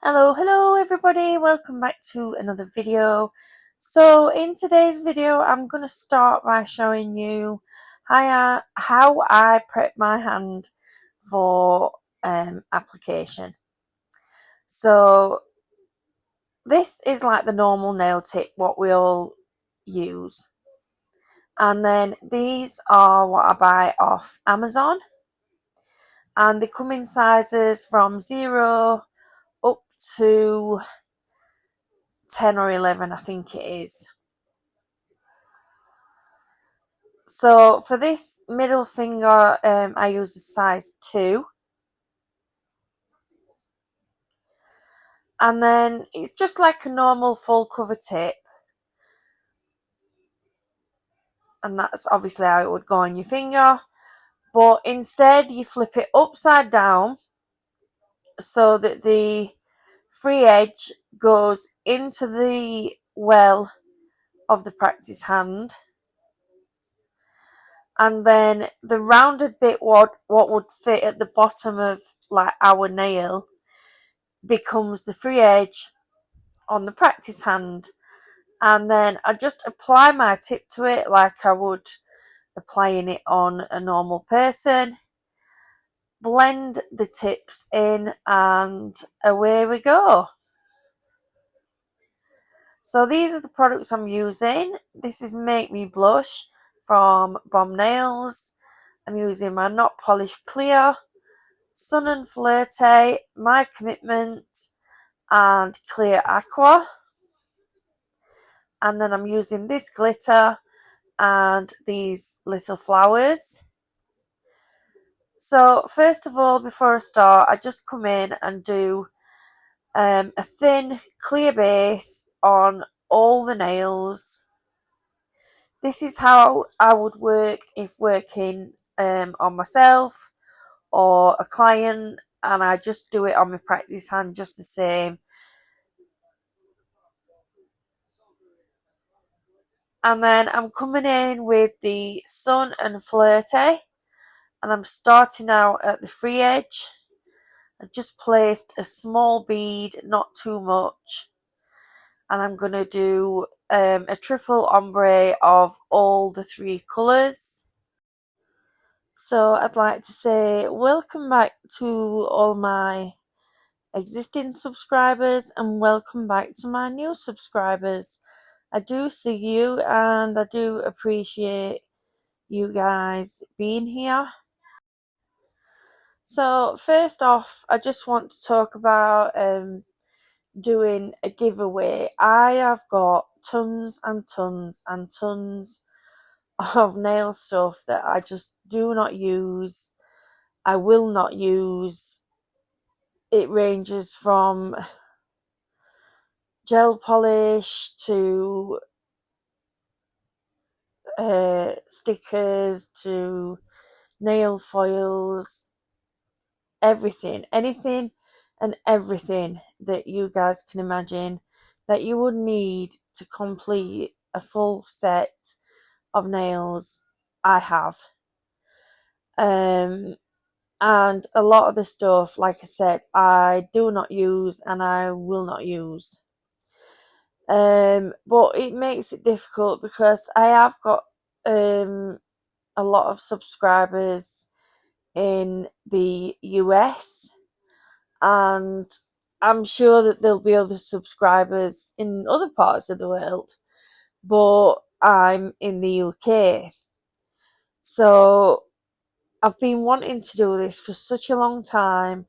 Hello everybody, welcome back to another video. So in today's video I'm going to start by showing you how I prep my hand for application. So this is like the normal nail tip, what we all use. And then these are what I buy off Amazon. And they come in sizes from 0 up to 10 or 11, I think it is. So for this middle finger, I use a size 2. And then it's just like a normal full cover tip. And that's obviously how it would go on your finger. But instead you flip it upside down so that the free edge goes into the well of the practice hand. And then the rounded bit, what would fit at the bottom of like our nail, becomes the free edge on the practice hand. And then I just apply my tip to it like I would applying it on a normal person. Blend the tips in and away we go. So these are the products I'm using. This is Make Me Blush from Bomb Nails. I'm using my NotPolish Clear, Sun and Flirty, My Commitment, and Clear Aqua. And then I'm using this glitter and these little flowers. So first of all, before I start, I just come in and do a thin clear base on all the nails. This is how I would work if working on myself or a client, and I just do it on my practice hand just the same. And then I'm coming in with the Sun and Flirty, and I'm starting out at the free edge. I've just placed a small bead, not too much, and I'm going to do a triple ombre of all the 3 colours. So I'd like to say welcome back to all my existing subscribers and welcome back to my new subscribers. I do see you and I do appreciate you guys being here. So first off, I just want to talk about doing a giveaway. I have got tons and tons and tons of nail stuff that I just do not use. I will not use. It ranges from gel polish to stickers to nail foils, everything, anything and everything that you guys can imagine that you would need to complete a full set of nails, I have. And a lot of the stuff, like I said, I do not use and I will not use. But it makes it difficult because I have got a lot of subscribers in the US, and I'm sure that there'll be other subscribers in other parts of the world, but I'm in the UK. So I've been wanting to do this for such a long time.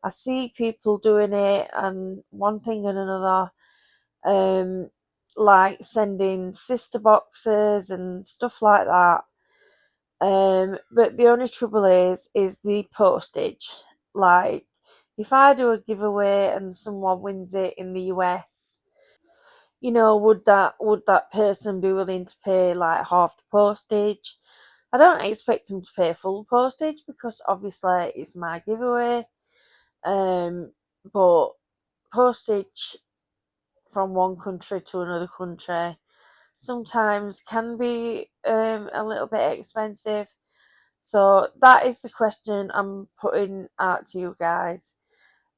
I see people doing it and one thing and another, like sending sister boxes and stuff like that. But the only trouble is the postage. Like, if I do a giveaway and someone wins it in the US, would that person be willing to pay like half the postage? I don't expect them to pay full postage because obviously it's my giveaway. But postage from one country to another country sometimes can be a little bit expensive. So that is the question I'm putting out to you guys.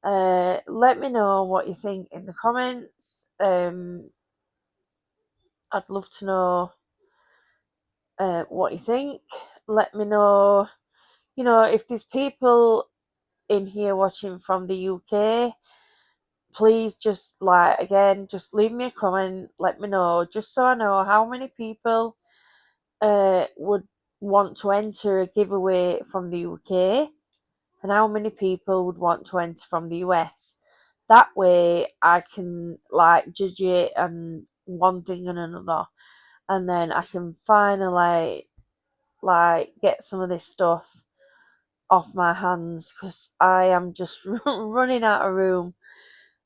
Let me know what you think in the comments. I'd love to know what you think. Let me know, if there's people in here watching from the UK, please just just leave me a comment, let me know, just so I know how many people would want to enter a giveaway from the UK and how many people would want to enter from the US. That way I can judge it and one thing and another, and then I can finally get some of this stuff off my hands, because I am just running out of room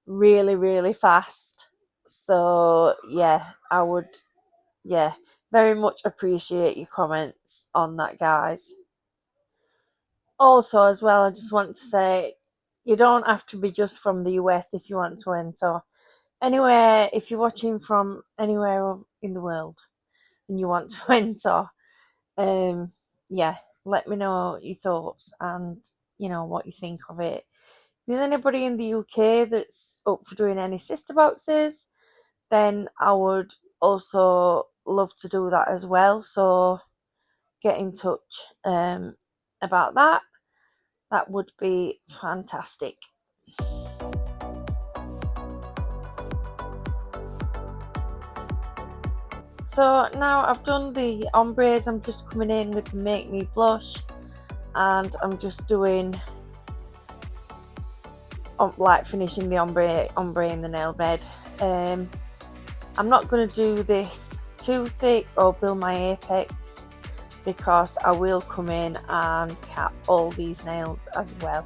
really, really fast. So yeah, I would very much appreciate your comments on that, guys. Also, as well, I just want to say you don't have to be just from the US if you want to enter. Anywhere, if you're watching from anywhere in the world and you want to enter, yeah, let me know your thoughts and what you think of it. If there's anybody in the UK that's up for doing any sister boxes, then I would also love to do that as well. So get in touch about that. That would be fantastic. So now I've done the ombres, I'm just coming in with the Make Me Blush, and I'm just doing finishing the ombre in the nail bed. I'm not going to do this too thick or build my apex, because I will come in and cap all these nails as well.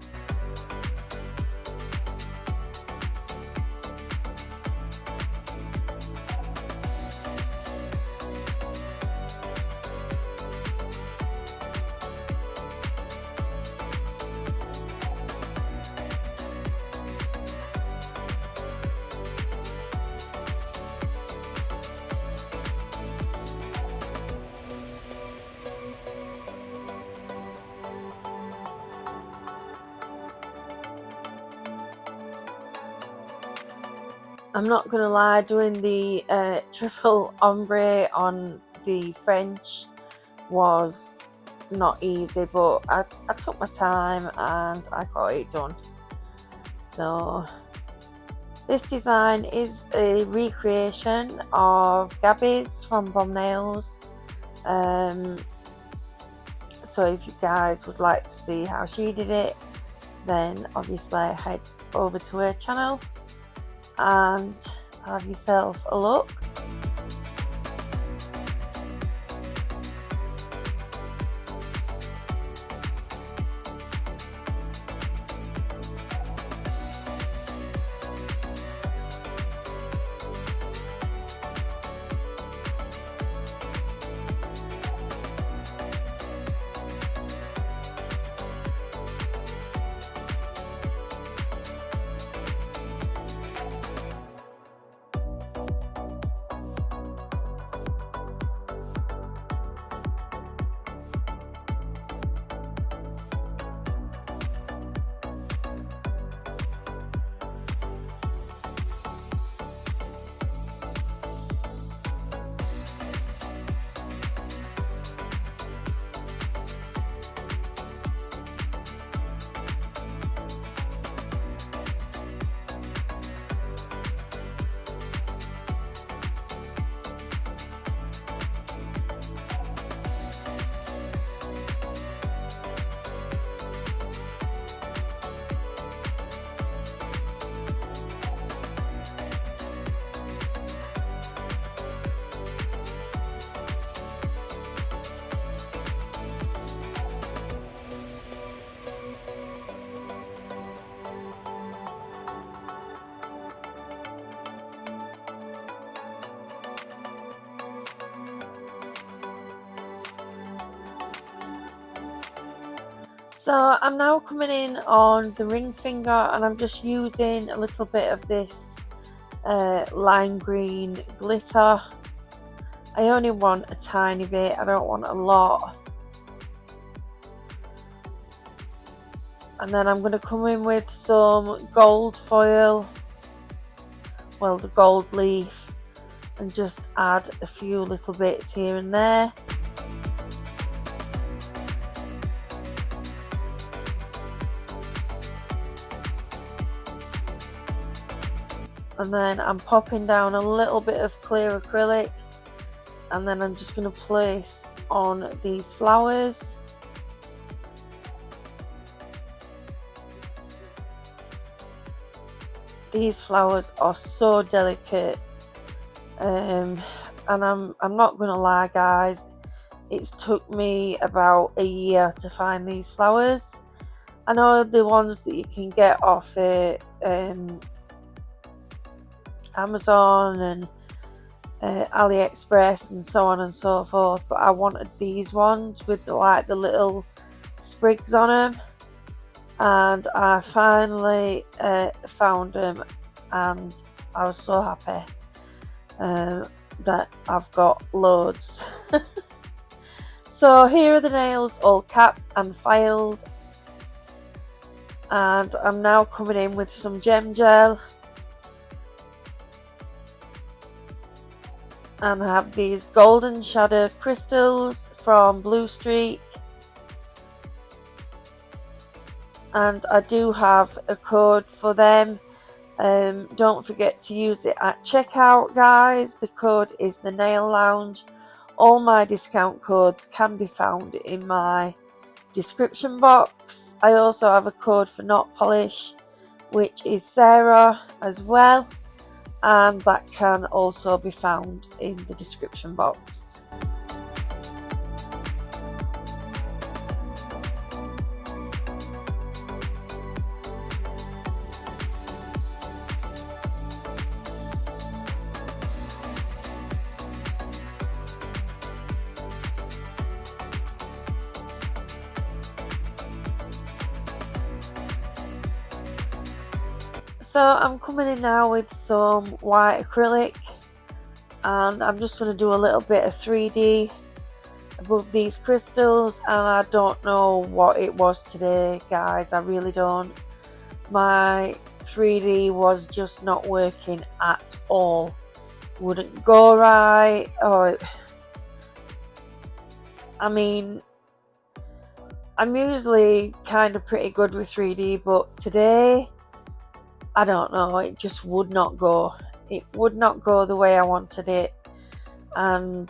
I'm not gonna lie, doing the triple ombre on the French was not easy, but I took my time and I got it done. So this design is a recreation of Gabby's from Bomb Nails. So if you guys would like to see how she did it, then obviously head over to her channel and have yourself a look. So I'm now coming in on the ring finger, and I'm just using a little bit of this lime green glitter. I only want a tiny bit, I don't want a lot. And then I'm going to come in with some gold foil, well, the gold leaf, and just add a few little bits here and there. And then I'm popping down a little bit of clear acrylic, and then I'm just going to place on these flowers. These flowers are so delicate, and I'm not going to lie guys, it's took me about a year to find these flowers. I know the ones that you can get off Amazon and AliExpress and so on and so forth, but I wanted these ones with the little sprigs on them, and I finally found them, and I was so happy that I've got loads. So here are the nails all capped and filed, and I'm now coming in with some gem gel, and I have these golden shadow crystals from Bluestreak, and I do have a code for them. Don't forget to use it at checkout guys. The code is the Nail Lounge. All my discount codes can be found in my description box. I also have a code for NotPolish, which is Sarah as well, and that can also be found in the description box. So I'm coming in now with some white acrylic, and I'm just going to do a little bit of 3D above these crystals, and I don't know what it was today guys, I really don't. My 3D was just not working at all, wouldn't go right. I mean, I'm usually kind of pretty good with 3D, but today I don't know, it just would not go. It would not go the way I wanted it, and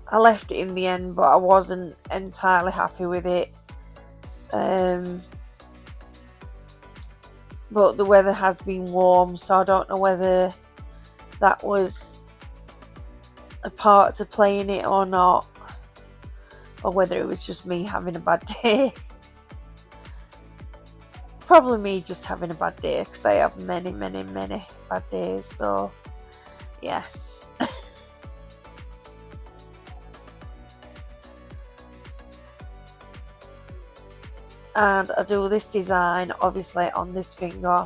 I left it in the end, but I wasn't entirely happy with it. But the weather has been warm, so I don't know whether that was a part to playing it or not, or whether it was just me having a bad day. Probably me just having a bad day, because I have many bad days, so yeah. And I do this design obviously on this finger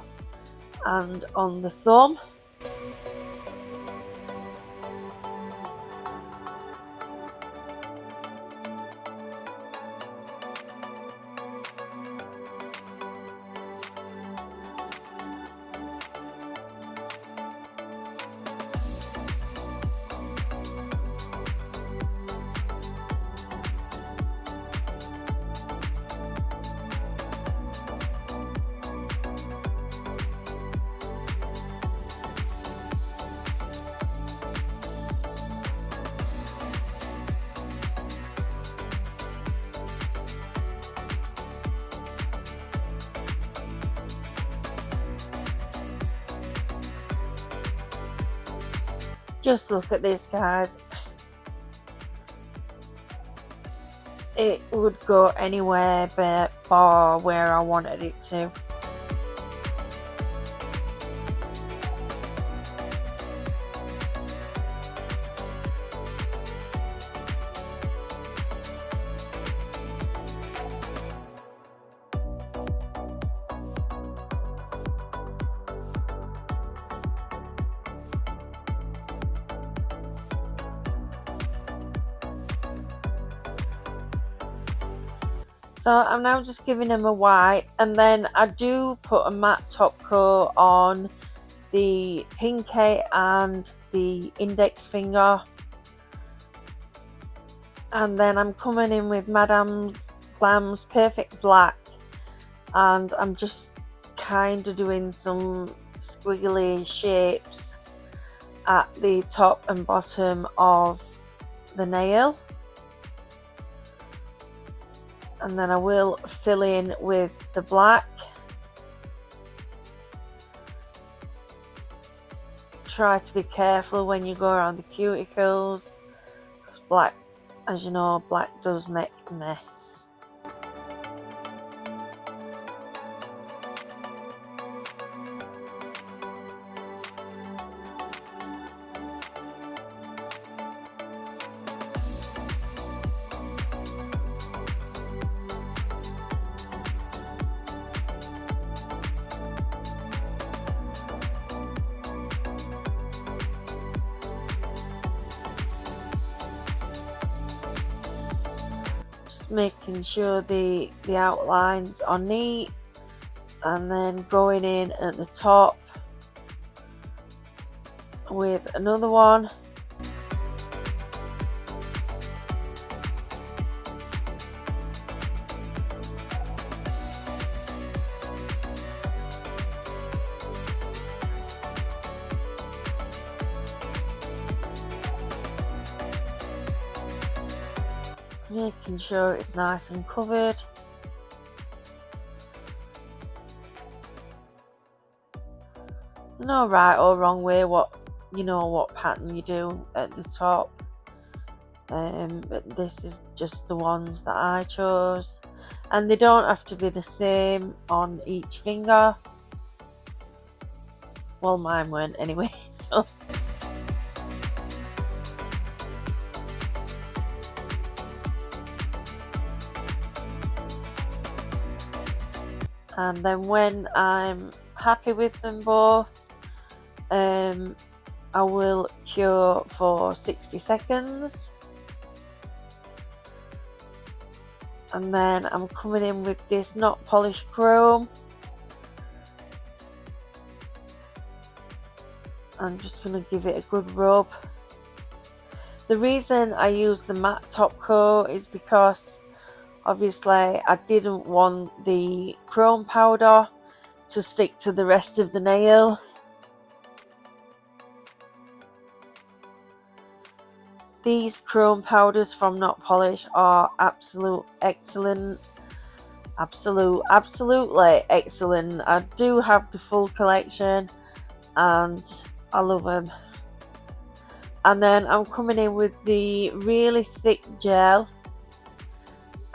and on the thumb. Just look at this guys, it would go anywhere but bar where I wanted it to. So I'm now just giving them a white, and then I do put a matte top coat on the pinky and the index finger. And then I'm coming in with Madame Glam's Perfect Black, and I'm just kind of doing some squiggly shapes at the top and bottom of the nail. And then I will fill in with the black. Try to be careful when you go around the cuticles, because black, as you know, black does make a mess. Making sure the outlines are neat, and then going in at the top with another one. Making sure it's nice and covered. There's no right or wrong way what pattern you do at the top, but this is just the ones that I chose, and they don't have to be the same on each finger. Well, mine weren't anyway, so. And then when I'm happy with them both, I will cure for 60 seconds. And then I'm coming in with this NotPolish chrome. I'm just going to give it a good rub. The reason I use the matte top coat is because obviously I didn't want the chrome powder to stick to the rest of the nail. These chrome powders from NotPolish are absolutely excellent. Absolutely excellent. I do have the full collection and I love them. And then I'm coming in with the really thick gel,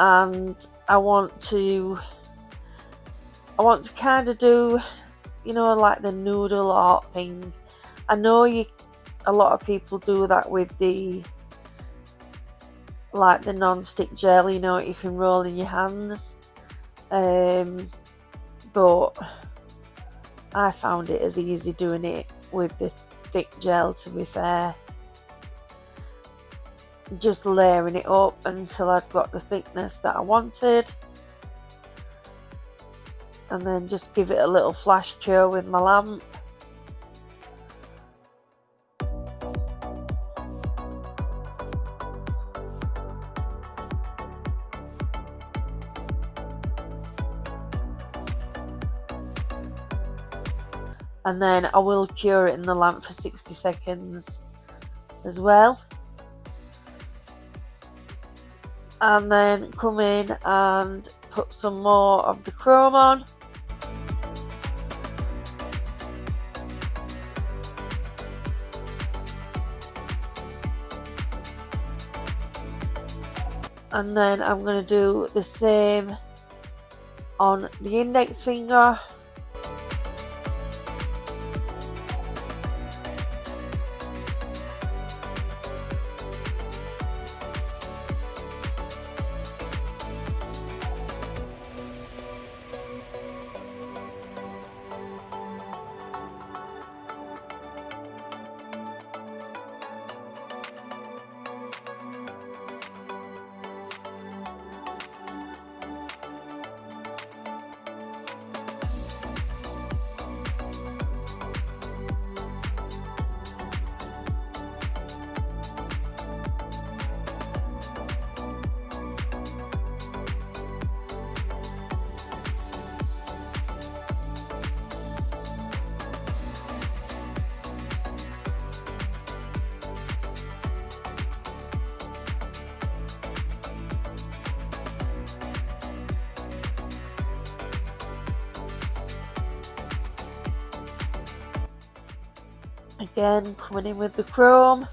and I want to kind of do, like the noodle art thing. I know a lot of people do that with the non-stick gel, you can roll in your hands, but I found it as easy doing it with the thick gel, to be fair. Just layering it up until I'd got the thickness that I wanted, and then just give it a little flash cure with my lamp. And then I will cure it in the lamp for 60 seconds as well. And then come in and put some more of the chrome on. And then I'm going to do the same on the index finger. Again, coming in with the chrome.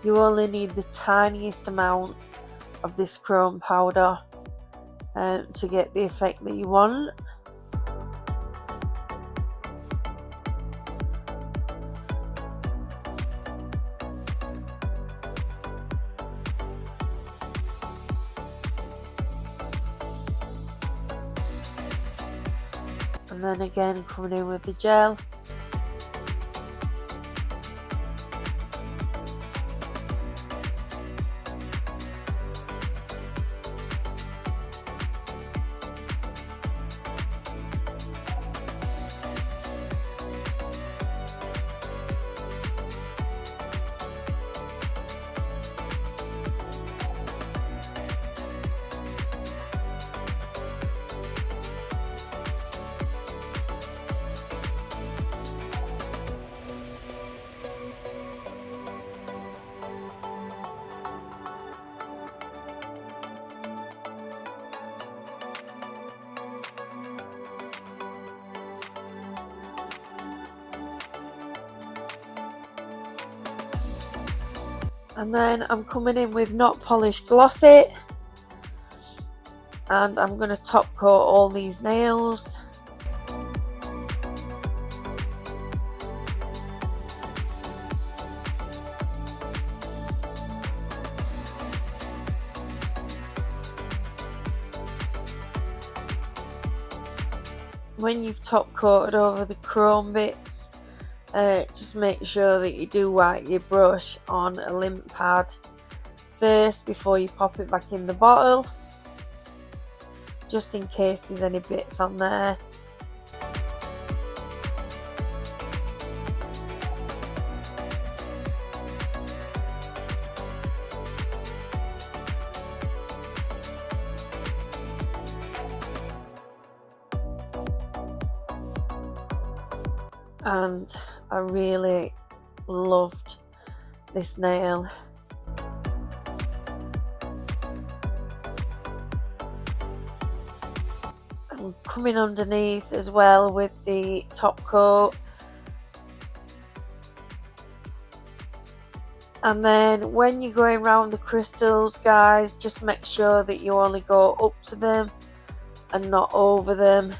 You only need the tiniest amount of this chrome powder to get the effect that you want. And then again coming in with the gel. And then I'm coming in with NotPolish Gloss It, and I'm going to top coat all these nails. When you've top coated over the chrome bits, just make sure that you do wipe your brush on a lint pad first before you pop it back in the bottle, just in case there's any bits on there. And I really loved this nail. I'm coming underneath as well with the top coat. And then when you're going around the crystals, guys, just make sure that you only go up to them and not over them.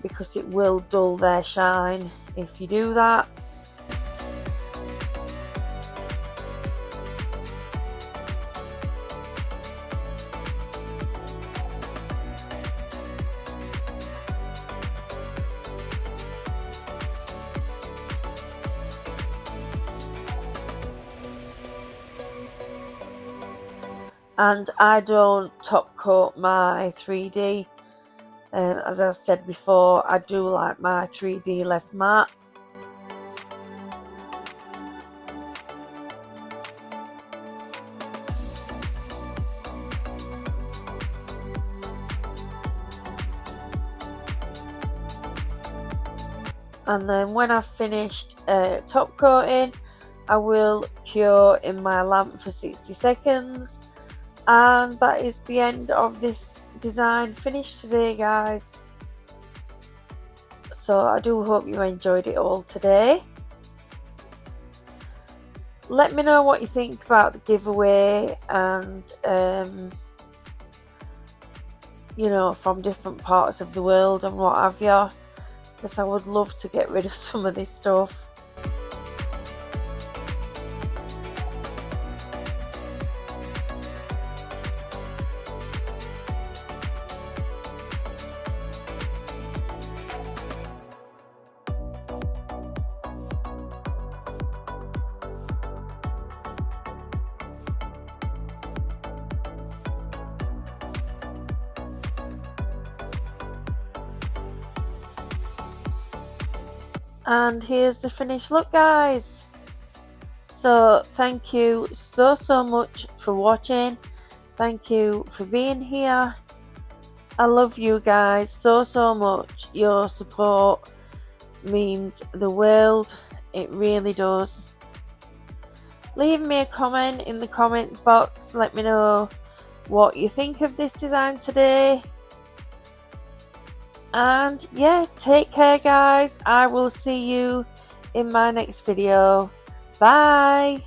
Because it will dull their shine if you do that. And I don't top coat my 3D. As I've said before, I do like my 3D left matte. And then when I've finished top coating, I will cure in my lamp for 60 seconds. And that is the end of this design finished today, guys. So I do hope you enjoyed it all today. Let me know what you think about the giveaway, and you know, from different parts of the world and what have you, because I would love to get rid of some of this stuff. And here's the finished look, guys. So thank you so much for watching. Thank you for being here. I love you guys so much. Your support means the world. It really does. Leave me a comment in the comments box. Let me know what you think of this design today. And yeah, take care guys. I will see you in my next video. Bye.